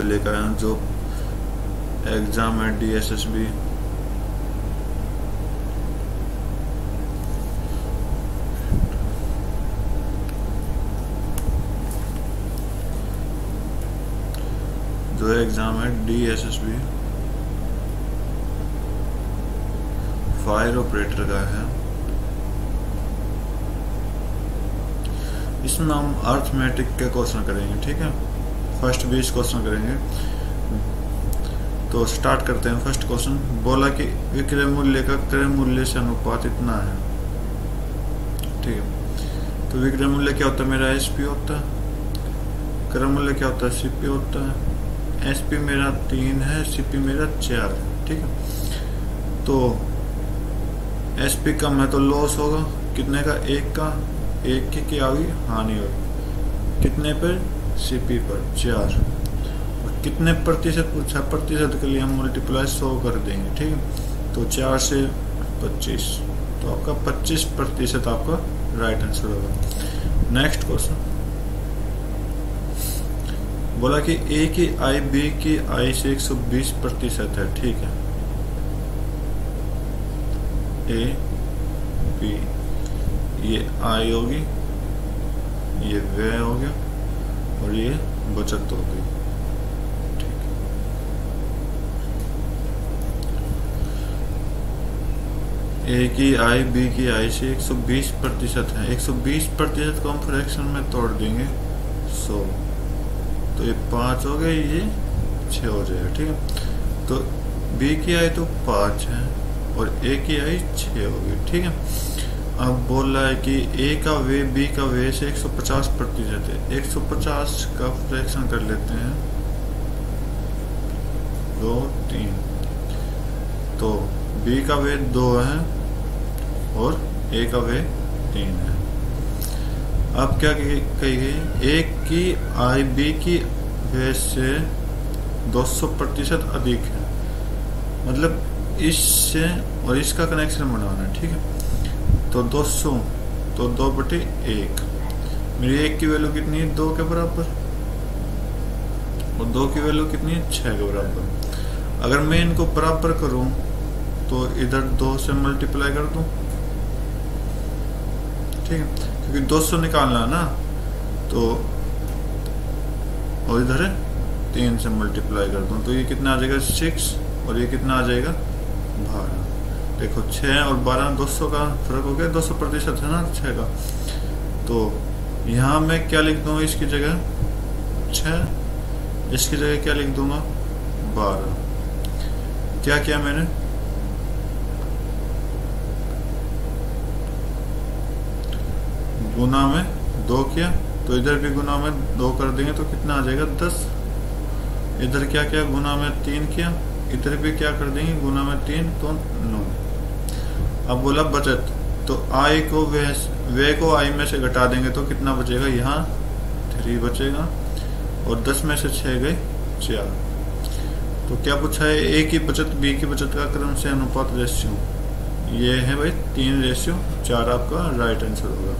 लेकर आया हूँ, जो एग्जाम है DSSB। जो एग्जाम है DSSB फायर ऑपरेटर का है। इसमें हम अर्थमेटिक के क्वेश्चन करेंगे, ठीक है। फर्स्ट 20 क्वेश्चन करेंगे। तो स्टार्ट करते हैं। फर्स्ट क्वेश्चन बोला कि विक्रय मूल्य का क्रय मूल्य से अनुपात इतना है, ठीक है। तो विक्रय मूल्य क्या होता है मेरा SP होता है, क्रय मूल्य क्या होता है CP होता है। SP मेरा 3 है, CP मेरा 4 है, ठीक है। तो SP कम है तो लॉस होगा कितने का, 1 का, 1 की क्या होगी हानि होगी, कितने पर CP पर 4। और कितने प्रतिशत पूछा, प्रतिशत के लिए हम मल्टीप्लाई 100 कर देंगे, ठीक है। तो 4 से 25, तो आपका 25% आपका राइट आंसर होगा। नेक्स्ट क्वेश्चन बोला कि A की I B की I से 120% है, ठीक है। A B ये I होगी, ये व्यय हो गया और ये बचत हो गई, ठीक है। A की I B की I से 120% है। 120% को हम फ्रैक्शन में तोड़ देंगे 100, तो ये 5 हो गए, ये 6 हो जाएगा, ठीक है। तो B की I तो 5 है और A की I 6 होगी, ठीक है। अब बोल रहा है कि A का वे B का वे से 150% है। 150 का फ्रैक्शन कर लेते हैं 2 3, तो B का वे 2 है और A का वे 3 है। अब क्या कही गई, A की I B की वे से 200% अधिक है, मतलब इससे और इसका कनेक्शन बनाना है, ठीक है। तो 200 तो 2/1, मेरी 1 की वैल्यू कितनी है 2 के बराबर और 2 की वैल्यू कितनी है 6 के बराबर। अगर मैं इनको बराबर करूं तो इधर 2 से मल्टीप्लाई कर दूं, ठीक है, क्योंकि 200 निकालना है ना, तो और इधर 3 से मल्टीप्लाई कर दूं तो ये कितना आ जाएगा 6 और ये कितना आ जाएगा 12। देखो 6 और 12 200 का फर्क हो गया, 200% है ना 6 का। तो यहाँ मैं क्या लिख दूंगा, इसकी जगह 6, इसकी जगह क्या लिख दूंगा 12। क्या किया मैंने, गुना में 2 किया, तो इधर भी गुना में 2 कर देंगे तो कितना आ जाएगा 10। इधर क्या किया, गुना में 3 किया, इधर भी क्या कर देंगे गुना में 3, तो 9। अब बोला बचत, तो I को वे को I में से घटा देंगे तो कितना बचेगा, यहाँ 3 बचेगा और 10 में से 6 गए 4। तो क्या पूछा है, A की बचत B की बचत का क्रम से अनुपात रेशियो, ये है भाई 3:4 आपका राइट आंसर होगा।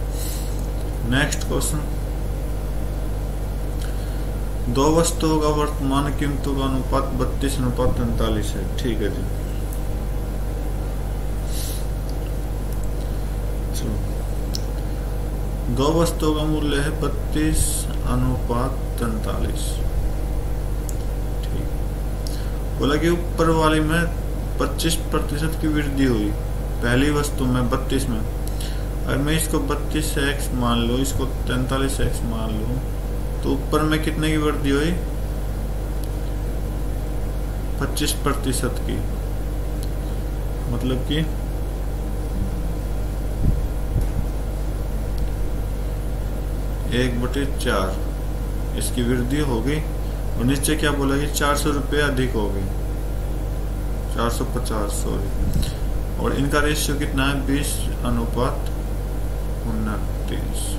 नेक्स्ट क्वेश्चन, 2 वस्तुओं का वर्तमान कीमतों का अनुपात 32:43 है, ठीक है जी। 2 वस्तुओं का मूल्य है 32:43, ठीक। बोला कि ऊपर वाली में 25% की वृद्धि हुई, पहली वस्तु में 32 में। अगर मैं इसको 32x मान लो, इसको 43x मान लो, तो ऊपर में कितने की वृद्धि हुई 25% की, मतलब कि 1/4 इसकी वृद्धि हो गई। और नीचे क्या बोला कि 400 रुपये अधिक हो गई, 450 सॉरी। और इनका रेशियो कितना है 20:29।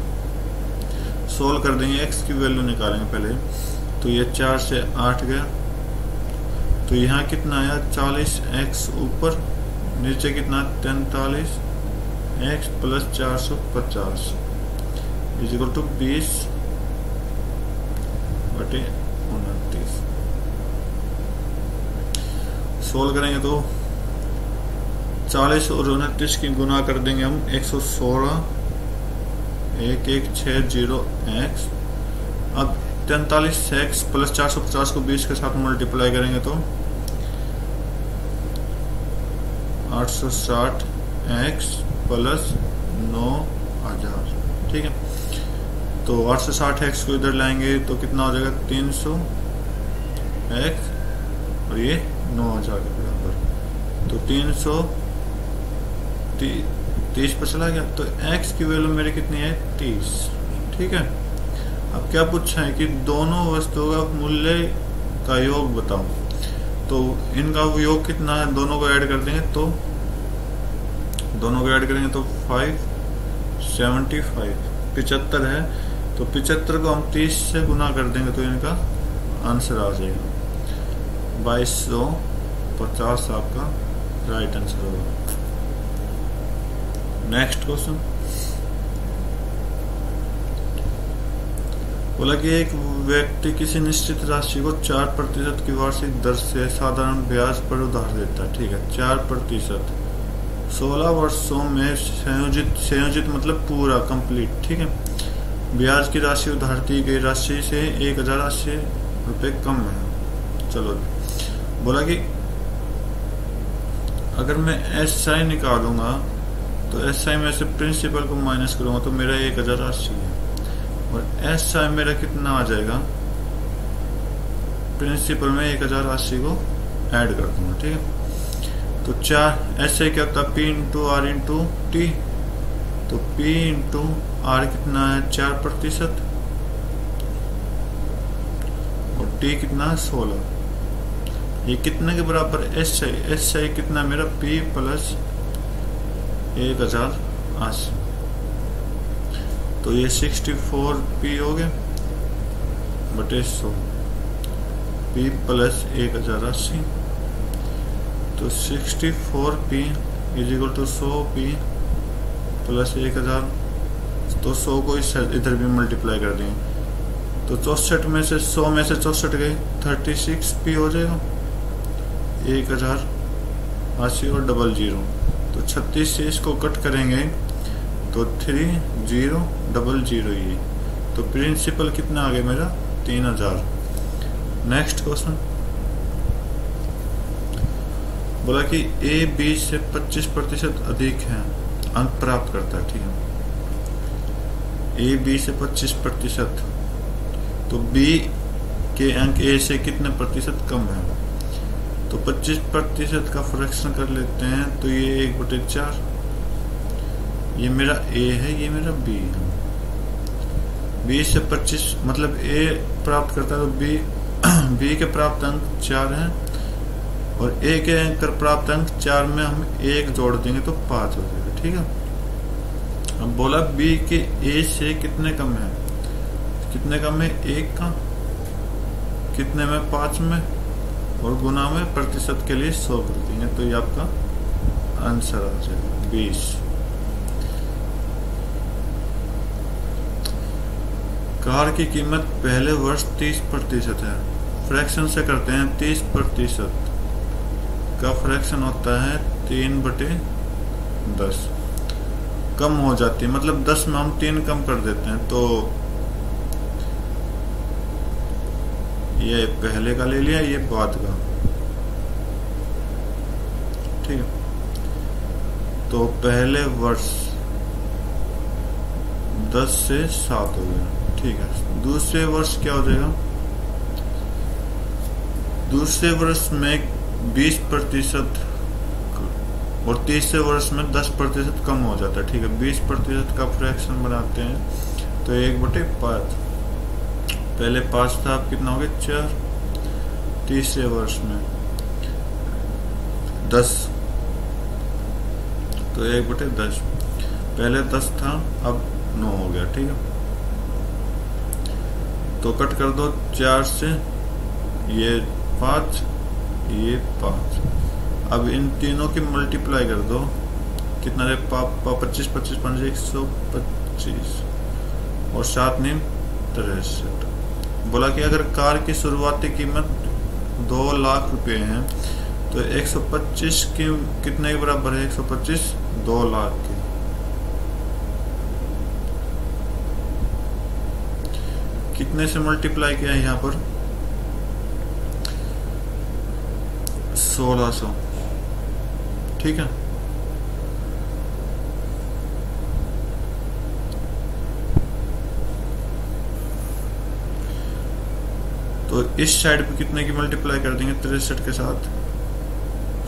सोल्व कर देंगे, x की वैल्यू निकालेंगे पहले। तो ये 4 से 8 गया, तो यहाँ कितना आया 40x ऊपर, नीचे कितना 43x plus 450 is equal to 20/29। Solve करेंगे तो 40 और 29 की गुना कर देंगे हम 116 1160x। अब 43x प्लस 450 को 20 के साथ मल्टीप्लाई करेंगे तो 860x प्लस 9000। ठीक है, तो 860x को इधर लाएंगे तो कितना हो जाएगा 300x और ये 9000 के बराबर। तो 330 पर चला गया, तो x की वैल्यू मेरी कितनी है 30। ठीक है, अब क्या पूछा है कि दोनों वस्तुओं का मूल्य का योग बताओ, तो इनका योग कितना है, दोनों को ऐड कर देंगे तो 75 है, तो 75 को हम 30 से गुना कर देंगे तो इनका आंसर आ जाएगा 2250 आपका राइट आंसर होगा। नेक्स्ट क्वेश्चन बोला कि एक व्यक्ति किसी निश्चित राशि को 4% की वार्षिक दर से साधारण ब्याज पर उधार देता है। ठीक है, 4% 16 वर्षों में संयोजित मतलब पूरा कंप्लीट। ठीक है, ब्याज की राशि उधार दी गई राशि से 1080 रुपये कम है। चलो, बोला कि अगर मैं SI निकालूंगा तो SI में से प्रिंसिपल को माइनस करूंगा तो मेरा 1080 है, और SI मेरा कितना आ जाएगा, प्रिंसिपल में 1080 को ऐड कर दूंगा। ठीक है, तो 4 SI क्या होता है P into R into T, तो P इंटू R कितना है 4% और T कितना है 16। ये कितने के बराबर SI कितना मेरा P प्लस 1080, तो ये 64P हो गया बटे 100, P प्लस 1080, तो 64P is equal to 100P plus 1000, तो 100 को इधर भी मल्टीप्लाई कर देंगे तो 64 में से 100 में से 64 गए 36P हो जाएगा 1080 और 00, तो 36 से इसको कट करेंगे तो 3000 ये, तो प्रिंसिपल कितना आ गया मेरा 3000। नेक्स्ट क्वेश्चन बोला कि A B से 25% अधिक है, अंक प्राप्त करता है। ठीक है, A B से 25%, तो B के अंक A से कितने प्रतिशत कम है, तो 25% का फ्रैक्शन कर लेते हैं तो ये 1/4, ये मेरा A है, ये मेरा B है। B से 25 मतलब A प्राप्त करता है तो B के प्राप्त अंक 4 हैं, और A के अंक प्राप्त अंक 4 में हम 1 जोड़ देंगे तो 5 हो जाएगा। ठीक है, अब बोला B के A से कितने कम है, कितने कम है 1 का, कितने में 5 में, और गुना में प्रतिशत के लिए 100 कर देंगे तो ये आपका आंसर आ जाएगा 20। कार की कीमत पहले वर्ष 30% है, फ्रैक्शन से करते हैं 30% का फ्रैक्शन होता है 3/10, कम हो जाती है मतलब 10 में हम 3 कम कर देते हैं, तो ये पहले का ले लिया, ये बाद का। ठीक है, तो पहले वर्ष 10 से 7 हो गया। ठीक है, दूसरे वर्ष क्या हो जाएगा, दूसरे वर्ष में 20% और तीसरे वर्ष में 10% कम हो जाता है। ठीक है, 20% का फ्रैक्शन बनाते हैं तो 1/5, पहले 5 था, अब कितना हो गया 4, तीसरे वर्ष में 10 तो 1/10, पहले 10 था अब 9 हो गया। ठीक है, तो कट कर दो 4 से, ये 5 ये 5, अब इन तीनों की मल्टीप्लाई कर दो, कितना रहे 25 25 5 125 और 7 9 63। बोला कि अगर कार की शुरुआती कीमत 2 लाख रुपए है तो 125 के कितने के बराबर है? 125 2 लाख के। कितने से मल्टीप्लाई किया है यहाँ पर? 1600। ठीक है, तो इस साइड पे कितने की मल्टीप्लाई कर देंगे? 63 के साथ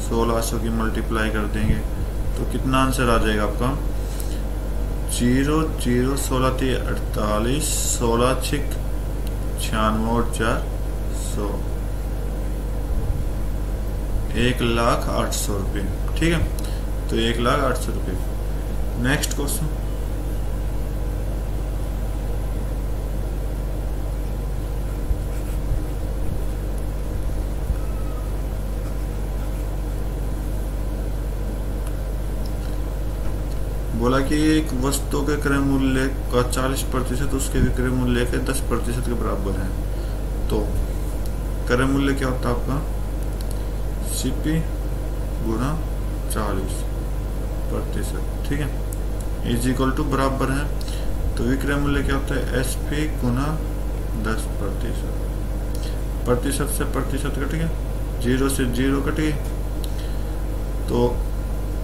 1600 की मल्टीप्लाई कर देंगे तो कितना आंसर आ जाएगा आपका? 0 0 16 3 48, 16 6 96 और 4 100, 1,08,000 रुपये। ठीक है, तो 1,08,000 रुपये। नेक्स्ट क्वेश्चन, बोला कि एक वस्तु के क्रय मूल्य का 40% उसके विक्रय मूल्य के 10% के बराबर है। तो क्रय मूल्य क्या होता है आपका? सीपी गुना 40%। ठीक है, इज इक्वल टू बराबर है, तो विक्रय मूल्य क्या होता है? एसपी गुना 10%। प्रतिशत से प्रतिशत कट गया, 0 से 0 कट गई, तो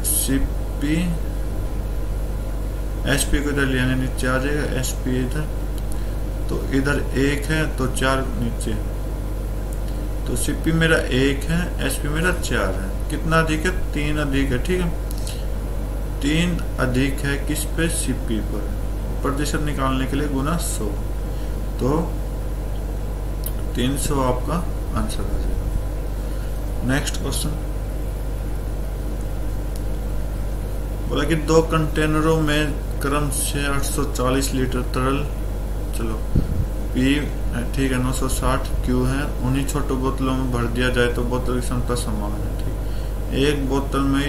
सीपी एसपी को इधर ले आने नीचे आ जाएगा, एसपी इधर, तो इधर 1 है तो 4 नीचे, तो सीपी मेरा 1 है, एसपी मेरा 4 है। कितना अधिक है? 3 अधिक है। ठीक है, 3 अधिक है किस पे? सीपी पर। प्रतिशत निकालने के लिए गुना 100, तो 300 आपका आंसर आ जाएगा। नेक्स्ट क्वेश्चन, बोला कि 2 कंटेनरों में क्रम से 840 लीटर तरल, चलो पी ठीक है 960 क्यू है, उन्हीं छोटे बोतलों में भर दिया जाए तो बोतल की क्षमता समान है। ठीक, एक बोतल में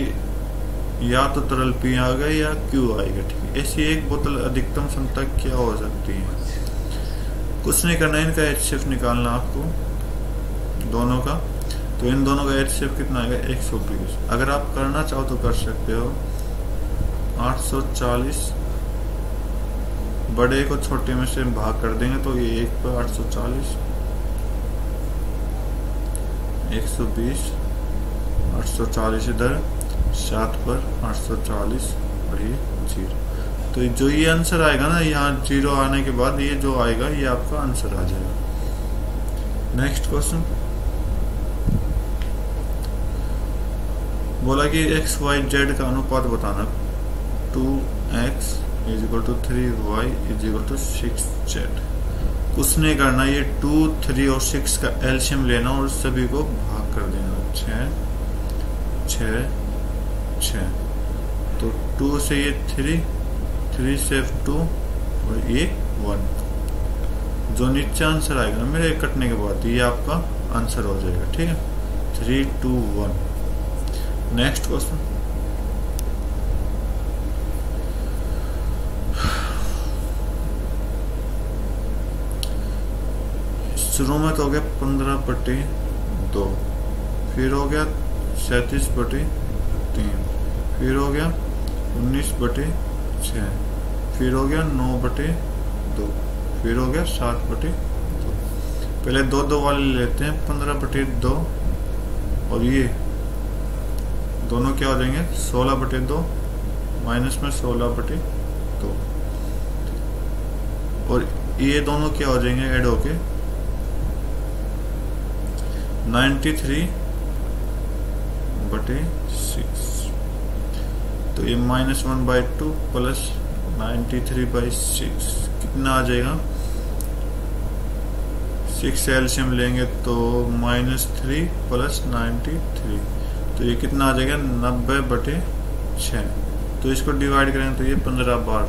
या तो तरल पी आएगा या क्यू आएगा। ठीक है, ऐसी एक बोतल अधिकतम क्षमता क्या हो सकती है? कुछ नहीं करना, इनका HCF निकालना आपको दोनों का, तो इन दोनों का HCF कितना आएगा? 120। अगर आप करना चाहो तो कर सकते हो। 840 बड़े को छोटे में से भाग कर देंगे तो ये 1 पर 840, 120, 840 इधर, 7 पर 840 और ये 0। तो जो ये आंसर आएगा ना, यहाँ 0 आने के बाद ये जो आएगा ये आपका आंसर आ जाएगा। नेक्स्ट क्वेश्चन, बोला कि XYZ का अनुपात बताना। 2x is equal to 3y is equal to 6z। कुछ नहीं करना, ये 2, 3 और 6 का एलसीएम लेना और सभी को भाग कर देना। 6 6 6, तो 2 से ये 3, 3 से 2 और ये 1। जो नीचे आंसर आएगा ना मेरे कटने के बाद, ये आपका आंसर हो जाएगा। ठीक है, 3 2 1। नेक्स्ट क्वेश्चन, शुरू में तो हो गया 15/2, फिर हो गया 37/3, फिर हो गया 19/6, फिर हो गया 9/2, फिर हो गया 7/2। पहले 2 वाले लेते हैं, 15/2 और ये दोनों क्या हो जाएंगे? 16/2 माइनस में 16/2, और ये दोनों क्या हो जाएंगे ऐड होके? 93/6। तो ये -1/2 प्लस 93/6 कितना आ जाएगा? 6 से एलसीएम लेंगे तो -3 प्लस 93, तो ये कितना आ जाएगा? 90/6। तो इसको डिवाइड करें तो ये 15 बार,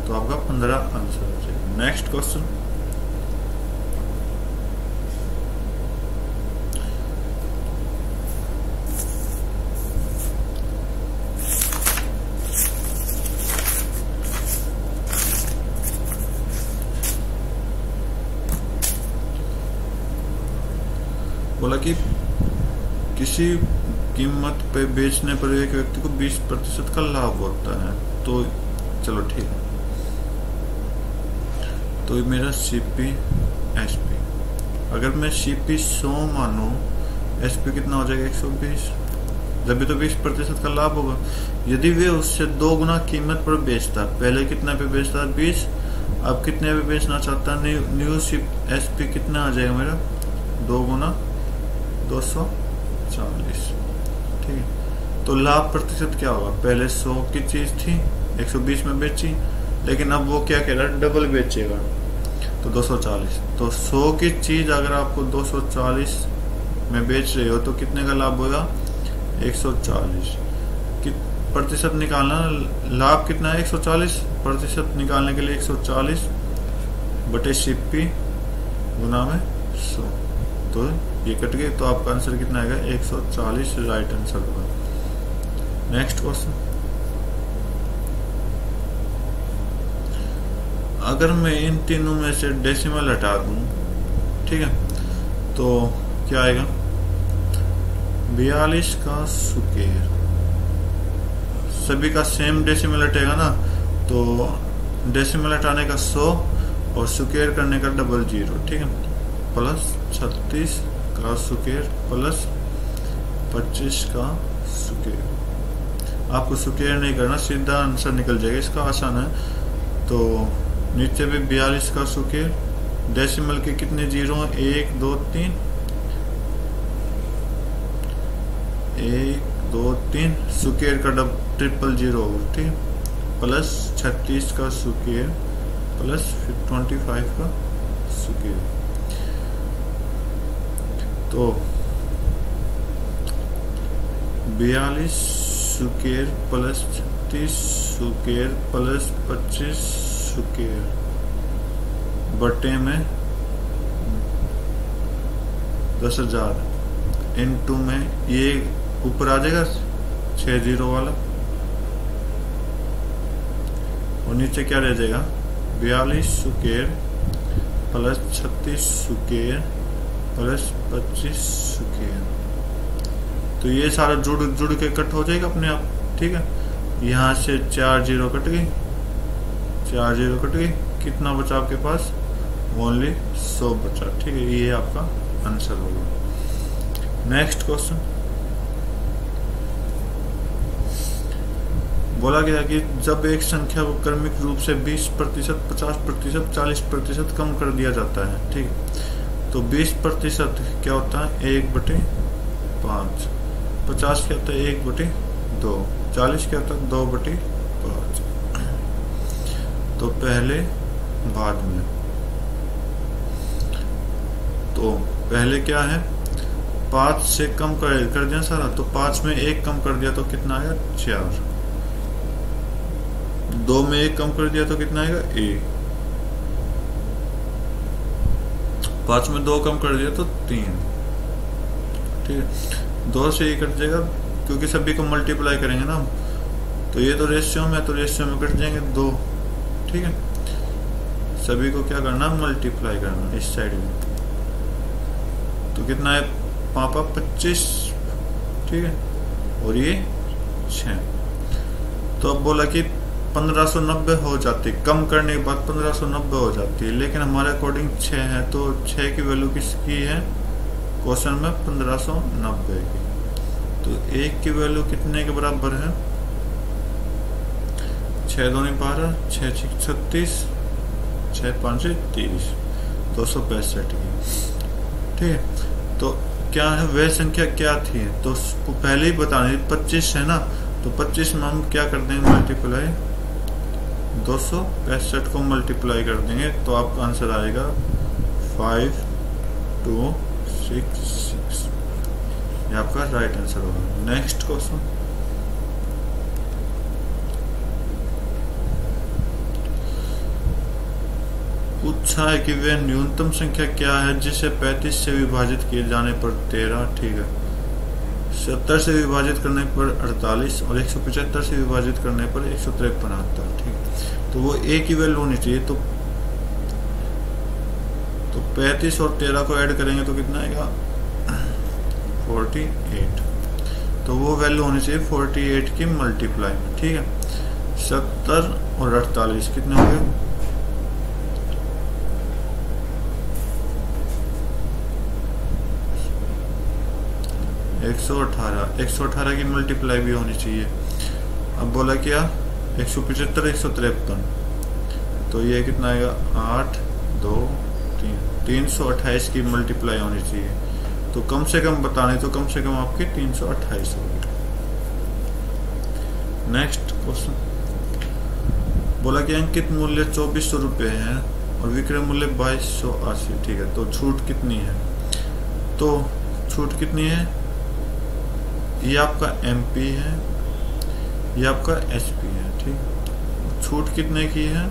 तो आपका 15 आंसर हो जाएगा। नेक्स्ट क्वेश्चन, बोला कि किसी कीमत पे बेचने पर एक व्यक्ति को 20% का लाभ होता है। तो चलो ठीक है, तो मेरा CP SP, अगर मैं CP 100 मानू, SP कितना हो जाएगा 120, जब भी तो 20% का लाभ होगा। यदि वे उससे 2 गुना कीमत पर बेचता, पहले कितना पे बेचता 20, अब कितने पे बेचना चाहता है, न्यू SP कितना आ जाएगा मेरा 2 गुना 240, ठीक है। तो लाभ प्रतिशत क्या होगा, पहले 100 की चीज थी 120 में बेची, लेकिन अब वो क्या कह रहा है, डबल बेचेगा, तो 240। तो 100 की चीज अगर आपको 240 में बेच रहे हो तो कितने का लाभ होगा 140। प्रतिशत निकालना, लाभ कितना है 140, प्रतिशत निकालने के लिए 140 बटे CP गुना में 100, तो ये कट गए, तो आपका आंसर कितना आएगा 140, राइट आंसर होगा। नेक्स्ट क्वेश्चन, अगर मैं इन तीनों में से डेसिमल हटा दूं, ठीक है, तो क्या आएगा 42 का स्क्वायर, सभी का सेम डेसिमल हटेगा ना, तो डेसिमल हटाने का 100 और स्क्वायर करने का 00, ठीक है, प्लस 36 का स्क्वायर प्लस 25 का स्क्वायर। आपको स्क्वायर नहीं करना, सीधा आंसर निकल जाएगा, इसका आसान है। तो नीचे भी 42 का स्क्वायर, डेसिमल के कितने जीरो हैं 1 2 3, 1 2 3, स्क्वायर का 000 होगा, ठीक, प्लस 36 का स्क्वायर प्लस 25 का स्क्वायर। तो 42 square plus 36 square plus 25 square बटे में 10,000 इनटू में ये ऊपर आ जाएगा 60 वाला, और नीचे क्या रह जाएगा 42 square plus 36 square plus 25 square. तो ये सारा जुड़ के कट हो जाएगा अपने आप, ठीक है। यहाँ से 4 0 कट गई, 4 0 कट गई, कितना बचा आपके पास, ओनली 100 बचा, ठीक है। ये आपका आंसर होगा। नेक्स्ट क्वेश्चन, बोला गया कि जब एक संख्या को क्रमिक रूप से 20%, 50%, 40% कम कर दिया जाता है, ठीक, तो 20% क्या होता है 1/5, 50 क्या होता है 1/2, 40 क्या होता है 2/5। तो पहले बाद में, तो पहले क्या है 5 से कम कर दिया सारा, तो 5 में 1 कम कर दिया तो कितना आएगा 4, 2 में 1 कम कर दिया तो कितना आएगा 1, 5 में 2 कम कर दिया तो 3, ठीक है। 2 से 1 कट जाएगा क्योंकि सभी को मल्टीप्लाई करेंगे ना, तो ये तो रेशियो में, तो रेशियो में कट जाएंगे 2, ठीक है। सभी को क्या करना मल्टीप्लाई करना इस साइड में, तो कितना है पापा 25, ठीक है, और ये 6। तो अब बोला कि 1590 हो जाती, कम करने के बाद 1590 हो जाती है, लेकिन हमारे अकॉर्डिंग 6 है, तो 6 की वैल्यू किसकी है क्वेश्चन में 1590 की। तो 1 की वैल्यू कितने के बराबर है 6 2 12, 6 6 36, 6 5 30, 265 की, ठीक है। तो क्या है वह संख्या क्या थी, तो पहले ही बतानी 25 है ना, तो 25 में हम क्या कर देंगे मल्टीप्लाई, 265 को मल्टीप्लाई कर देंगे, तो आपका आंसर आएगा 5266, ये आपका राइट आंसर होगा। नेक्स्ट क्वेश्चन, पूछा है कि वह न्यूनतम संख्या क्या है जिसे 35 से विभाजित किए जाने पर 13, ठीक है, 70 से विभाजित करने पर 48 और 175 से विभाजित करने पर 153 आता है, ठीक। तो वो एक ही वैल्यू होनी चाहिए, तो 35 और 13 को ऐड करेंगे तो कितना आएगा 48। तो वो वैल्यू होनी चाहिए 48 की मल्टीप्लाई में, ठीक है। 70 और 48 कितने हो गए? 118। 118 की मल्टीप्लाई भी होनी चाहिए। अब बोला क्या 175 153, तो ये कितना आएगा 8 2 3 328 की मल्टीप्लाई होनी चाहिए। तो कम से कम बताने तो कम से कम आपकी 328 होगी। नेक्स्ट क्वेश्चन बोला कि अंकित मूल्य 2400 रुपये है और विक्रय मूल्य 2280, ठीक है। तो छूट कितनी है? तो छूट कितनी है? ये आपका एमपी है, ये आपका एचपी है, ठीक। छूट कितने की है?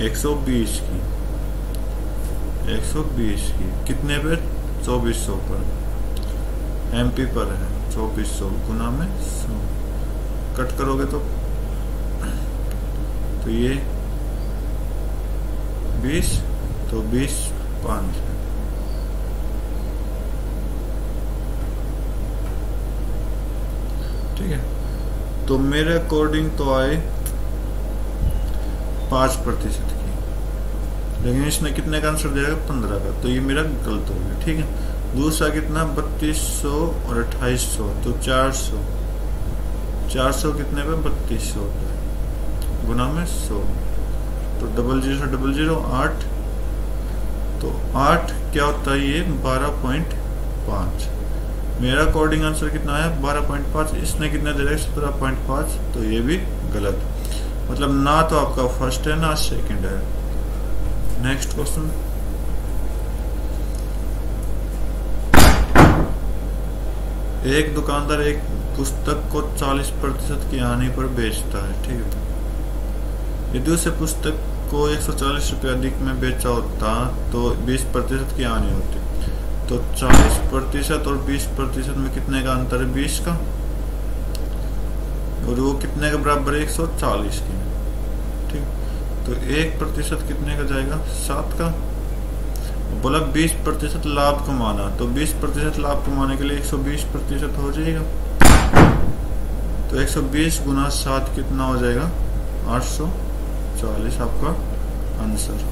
120 की। 120 की कितने पे? 2400 पर। एमपी पर है 2400 गुना में 100, कट करोगे तो ये 20, तो 20 5 है, ठीक है। तो मेरे अकॉर्डिंग तो आए 5% की, लेकिन इसने कितने का आंसर दिया? 15 का, तो ये मेरा गलत हो गया, ठीक है। दूसरा कितना? 3200 और 2800, तो 400। 400 कितने पे? 3200 पे गुना में 100, तो 0000 8, तो 8 क्या होता है? ये 12.5। मेरा अकॉर्डिंग आंसर कितना है? 12.5। इसने कितना दे रहा है? 17.5, तो ये भी गलत। मतलब ना तो आपका फर्स्ट है ना सेकंड है। नेक्स्ट क्वेश्चन, एक दुकानदार एक पुस्तक को 40% की हानि पर बेचता है, ठीक है। यदि उसे पुस्तक को 140 रुपये अधिक में बेचा होता तो 20% की हानि होती। तो 40% और 20% में कितने का अंतर है? 20 का। और वो कितने के बराबर है? 140 की, ठीक। तो 1% कितने का जाएगा? 7 का। बोला 20% लाभ कमाना, तो 20% लाभ कमाने के लिए 120% हो जाएगा। तो 120 गुना 7 कितना हो जाएगा? 840 आपका आंसर।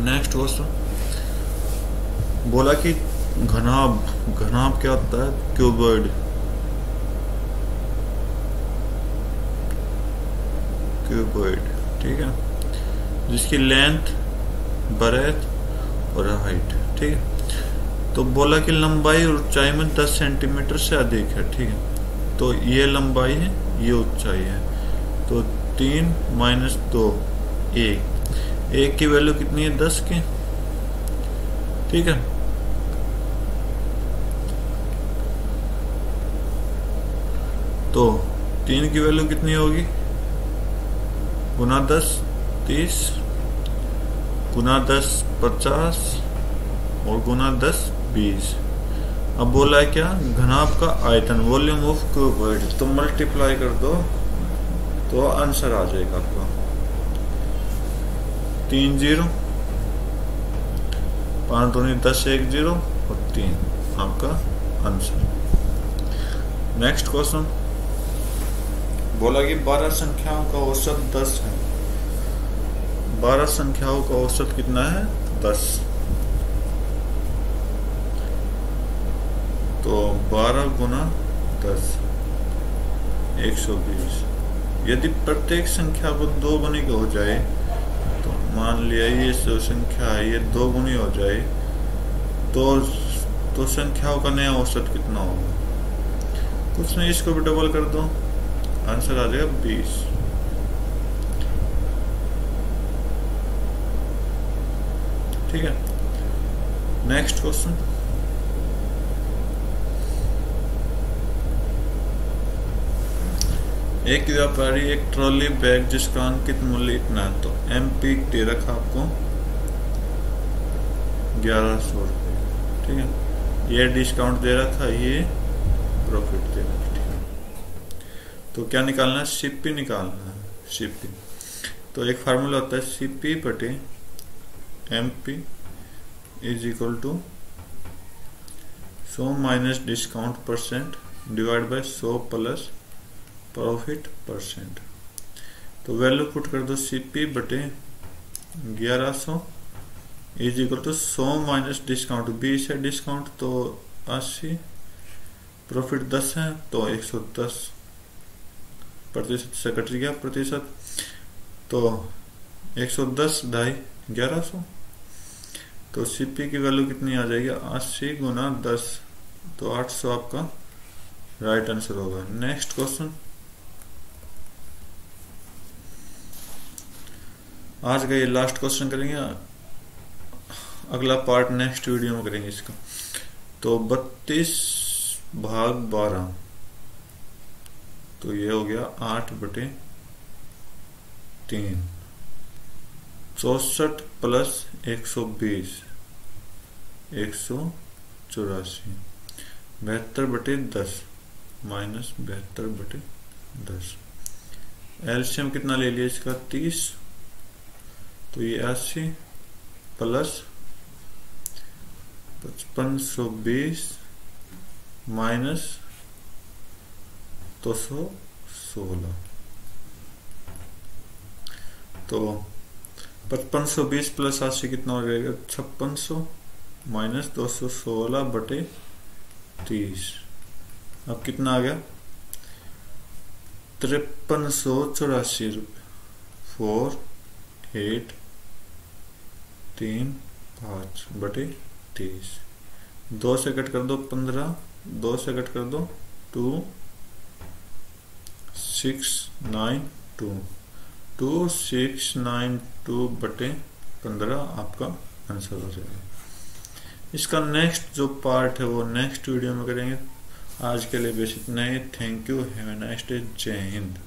नेक्स्ट क्वेश्चन बोला कि घनाभ क्या होता है? क्यूबॉइड। ठीक है, जिसकी लेंथ, ब्रेथ और हाइट, ठीक है। तो बोला कि लंबाई और ऊंचाई में 10 सेंटीमीटर से अधिक है, ठीक है। तो ये लंबाई है, ये ऊंचाई है, तो 3 - 2 1 की वैल्यू कितनी है? 10 की, ठीक है। तो 3 की वैल्यू कितनी होगी? गुना 10 30, गुना 10 50 और गुना 10 20। अब बोला है क्या? घनाभ का आयतन, वॉल्यूम ऑफ क्यूबॉइड। तो मल्टीप्लाई कर दो तो आंसर आ जाएगा आपका 3 0, 5 दूनी 10 1 0 और 3 आपका आंसर। नेक्स्ट क्वेश्चन बोला कि 12 संख्याओं का औसत 10 है। 12 संख्याओं का औसत कितना है? 10। तो 12 गुना 10 120। यदि प्रत्येक संख्या को 2 गुनी हो जाए, तो मान लिया ये जो संख्या है ये 2 गुनी हो जाए, तो संख्याओं का नया औसत कितना होगा? कुछ नहीं, इसको भी डबल कर दो, आंसर आ जाएगा 20। ठीक है। नेक्स्ट क्वेश्चन एक व्यापारी एक ट्रॉली बैग जिसका अंकित मूल्य इतना है, तो MP दे रखा आपको 1100 रुपये, ठीक है। ये डिस्काउंट दे रखा, ये प्रॉफिट दे रखा। तो क्या निकालना है, सीपी निकालना है, सीपी। तो एक फार्मूला होता है सीपी बटे MP is equal to 100 minus discount percent divide by 100 plus profit percent. तो वैल्यू पुट कर दो, सीपी बटे 1100 is equal to 100 minus discount, 20 है डिस्काउंट तो 80, प्रॉफिट 10 है तो 110 प्रतिशत से कट गया प्रतिशत, तो 110 ढाई 1100। तो सीपी की वैल्यू कितनी आ जाएगी, 80 गुना 10, तो 800 आपका राइट आंसर होगा। नेक्स्ट क्वेश्चन, आज का ये लास्ट क्वेश्चन करेंगे, अगला पार्ट नेक्स्ट वीडियो में करेंगे इसका। तो 32 भाग 12, तो ये हो गया 8/3, 64 प्लस 120 184, 72/10 माइनस 72/10। एलसीएम कितना ले लिया इसका, 30, तो ये 80 प्लस 5520 माइनस 216, तो 5520 प्लस 80 कितना हो जाएगा, 5600 माइनस 216/30। अब कितना आ गया, 5384 रुपये, 4835/30। 2 से कट कर दो 15, 2 से कट कर दो 2692, 2692/15 आपका आंसर हो जाएगा। इसका नेक्स्ट जो पार्ट है वो नेक्स्ट वीडियो में करेंगे। आज के लिए बस इतना ही। Thank you, have a nice day, जय हिंद।